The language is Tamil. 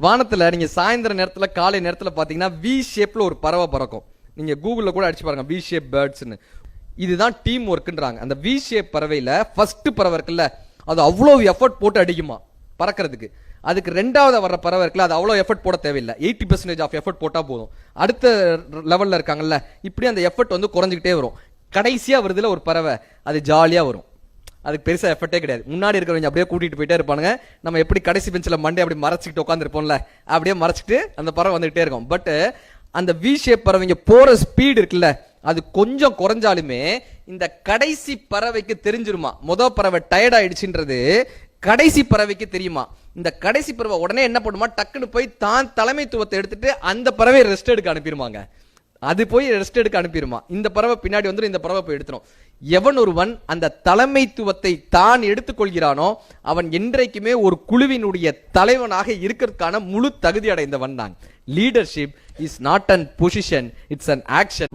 வானத்துல நீங்க சாயந்தர நேரத்துல காலை நேரத்துல பாத்தீங்கன்னா வி ஷேப்ல ஒரு பறவை பறக்கும். நீங்க கூகுள்ல கூட அடிச்சு பாருங்க வி ஷேப் பேர்ட்ஸ்னு. இதுதான் டீம் ஒர்க்ன்றாங்க. அந்த வி ஷேப் பறவையில ஃபர்ஸ்ட் பறவை இருக்குல்ல, அது அவ்வளவு எஃபர்ட் போட்டு அடிக்குமா பறக்கிறதுக்கு. அதுக்கு ரெண்டாவது வர்ற பறவை இருக்குல்ல, அது அவ்வளோ எஃபர்ட் போட தேவையில்லை, 80% ஆஃப் எஃபர்ட் போட்டா போதும். அடுத்த லெவல்ல இருக்காங்கல்ல, இப்படி அந்த எஃபர்ட் வந்து குறைஞ்சிக்கிட்டே வரும். கடைசியா வருதுல ஒரு பறவை, அது ஜாலியா வரும், அதுக்கு பெருசா எஃபர்ட்டே கிடையாது. முன்னாடி இருக்கிறவங்க அப்படியே கூட்டிட்டு போயிட்டே இருப்பானுங்க. நம்ம எப்படி கடைசி பெஞ்சில் மண்டே அப்படி மறைச்சிக்கிட்டு உட்காந்துருப்போம்ல, அப்படியே மறைச்சிட்டு அந்த பறவை வந்துகிட்டே இருக்கும். பட் அந்த வி ஷேப் பறவைங்க போற ஸ்பீடு இருக்குல்ல, அது கொஞ்சம் குறைஞ்சாலுமே இந்த கடைசி பறவைக்கு தெரிஞ்சிருமா மொதல் பறவை டயர்ட் ஆயிடுச்சுன்றது கடைசி பறவைக்கு தெரியுமா. இந்த கடைசி பறவை உடனே என்ன பண்ணுமா, டக்குன்னு போய் தான் தலைமைத்துவத்தை எடுத்துட்டு அந்த பறவை ரெஸ்ட் எடுக்க அனுப்பிடுவாங்க. அது போய் ரெஸ்ட் எடுக்க அனுப்பிடுமா. இந்த பறவை பின்னாடி வந்து இந்த பறவை போய் எடுத்துரும். எவன் ஒருவன் அந்த தலைமைத்துவத்தை தான் எடுத்துக்கொள்கிறானோ அவன் என்றைக்குமே ஒரு குழுவினுடைய தலைவனாக இருக்கிறதுக்கான முழு தகுதி அடைந்தவன் தான். Leadership is not an position, it's an action.